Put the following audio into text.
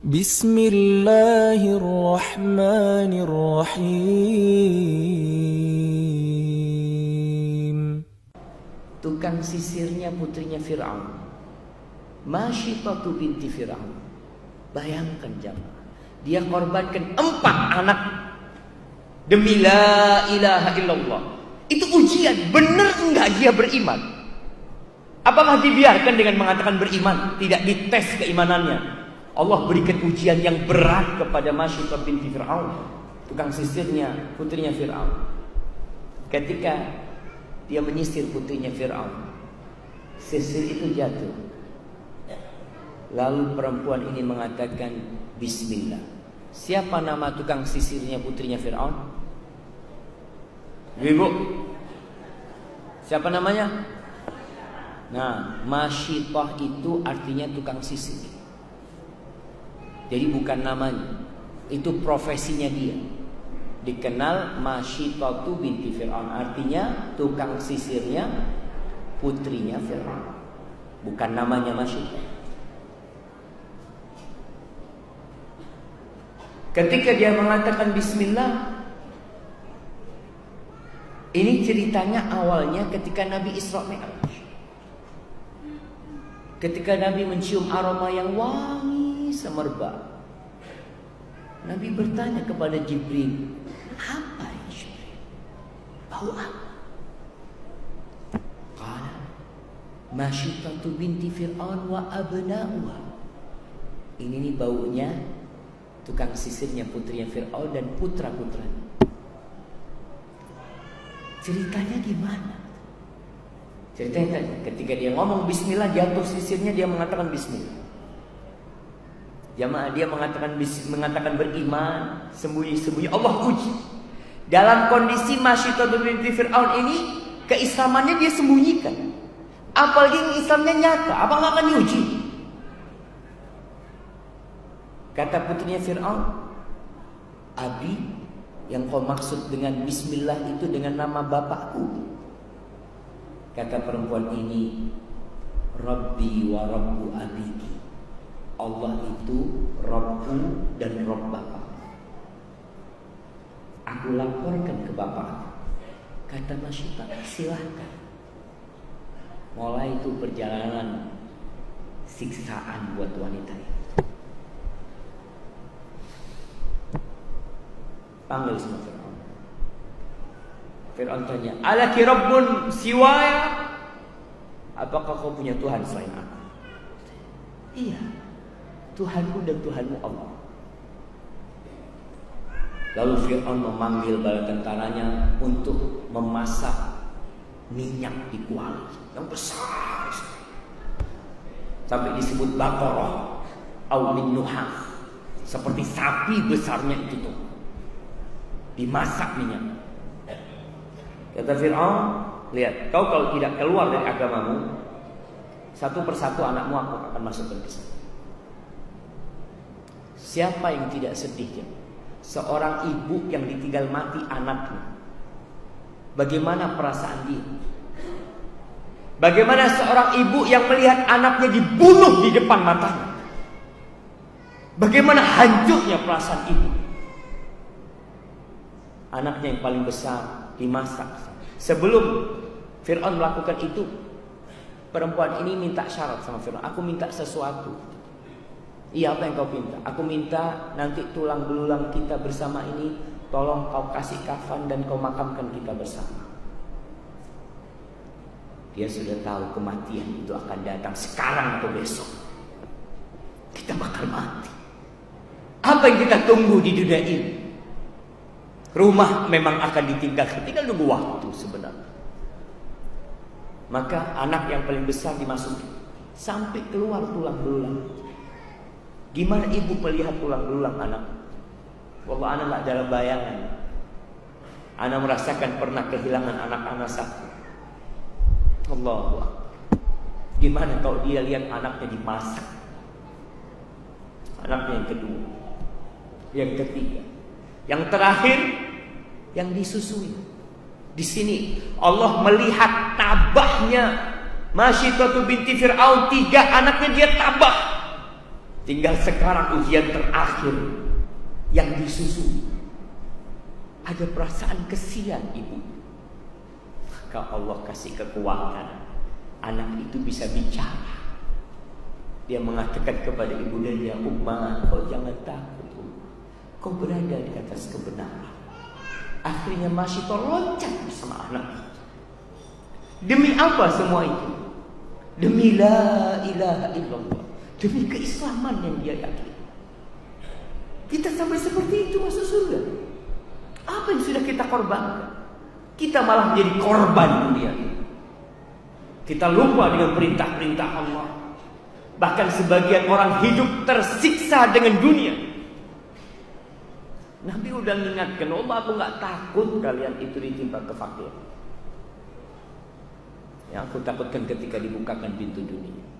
Bismillahirrahmanirrahim. Tukang sisirnya putrinya Fir'aun, Masyitatu binti Fir'aun. Bayangkan jamaah, dia korbankan 4 anak demi la ilaha illallah. Itu ujian, benar enggak dia beriman? Apakah dibiarkan dengan mengatakan beriman? Tidak dites keimanannya. Allah berikan ujian yang berat kepada Masyitatu binti Fir'aun, tukang sisirnya putrinya Fir'aun. Ketika dia menyisir putrinya Fir'aun, sisir itu jatuh. Lalu perempuan ini mengatakan Bismillah. Siapa nama tukang sisirnya putrinya Fir'aun? Ibu, siapa namanya? Nah, Masyitah itu artinya tukang sisir. Jadi bukan namanya, itu profesinya dia. Dikenal Masyitatu binti Fir'aun, artinya tukang sisirnya putrinya Fir'aun. Bukan namanya Masyitah. Ketika dia mengatakan Bismillah, ini ceritanya awalnya ketika Nabi Isra Mi'raj. Ketika Nabi mencium aroma yang wangi semerbak, Nabi bertanya kepada Jibril, apa ini Jibril? Bau apa? Qala Masyitatu binti Fir'aun wa abna'uha. Ini nih baunya tukang sisirnya putrinya Fir'aun dan putra-putranya. Ceritanya gimana? Ceritanya ketika dia ngomong Bismillah, jatuh sisirnya, dia mengatakan Bismillah. Jamaah, dia mengatakan beriman, sembunyi-sembunyi. Allah uji. Dalam kondisi Masyitatu binti Fir'aun ini, keislamannya dia sembunyikan. Apalagi Islamnya nyata, apakah akan diuji? Kata putrinya Fir'aun, Abi, yang kau maksud dengan Bismillah itu dengan nama bapakku. Kata perempuan ini, Rabbi wa Rabbu abiki. Allah itu Rabbu dan Rabb bapak. Aku laporkan ke bapak. Kata Masyitah, silahkan. Mulai itu perjalanan siksaan buat wanita itu. Panggil semua Fir'aun. Fir'aun tanya, alaki rabbun siwaya? Apakah kau punya Tuhan selain aku? Iya, Tuhanku dan Tuhanmu Allah. Lalu Fir'aun memanggil bala tentaranya untuk memasak minyak di kuali yang besar, sampai disebut Baqarah au min nuhah, seperti sapi besarnya itu tuh, dimasak minyak. Kata Fir'aun, lihat, kau kalau tidak keluar dari agamamu, satu persatu anakmu aku akan masukkan ke sana. Siapa yang tidak sedih? Seorang ibu yang ditinggal mati anaknya, bagaimana perasaan dia? Bagaimana seorang ibu yang melihat anaknya dibunuh di depan matanya? Bagaimana hancurnya perasaan ibu? Anaknya yang paling besar dimasak. Sebelum Fir'aun melakukan itu, perempuan ini minta syarat sama Fir'aun. Aku minta sesuatu. Iya, apa yang kau minta? Aku minta nanti tulang belulang kita bersama ini, tolong kau kasih kafan dan kau makamkan kita bersama. Dia sudah tahu kematian itu akan datang sekarang atau besok. Kita bakal mati. Apa yang kita tunggu di dunia ini? Rumah memang akan ditinggalkan, tinggal nunggu waktu sebenarnya. Maka anak yang paling besar dimasuki sampai keluar tulang belulang. Gimana ibu melihat tulang belulang anak? Wallah, anak tak dalam bayangan. Anak merasakan pernah kehilangan anak-anak satu. Allah, gimana kalau dia lihat anaknya dimasak? Anaknya yang kedua, yang ketiga, yang terakhir, yang disusui. Di sini Allah melihat tabahnya Masyitatu binti Fir'aun, 3 anaknya dia tabah. Tinggal sekarang ujian terakhir yang disusul. Ada perasaan kesian ibu. Maka Allah kasih kekuatan. Anak itu bisa bicara. Dia mengatakan kepada ibundanya, Ummah, kau jangan takut. Kau berada di atas kebenaran. Akhirnya Masyitah loncat bersama anak. Demi apa semua itu? Demi la ilaha illallah. Demi keislaman yang dia yakini. Kita sampai seperti itu masuk surga. Apa yang sudah kita korbankan? Kita malah menjadi korban dunia ini. Kita lupa dengan perintah-perintah Allah. Bahkan sebagian orang hidup tersiksa dengan dunia. Nabi udah mengingatkan, Allah, aku gak takut kalian itu ditimpa kefakiran. Yang aku takutkan ketika dibukakan pintu dunia.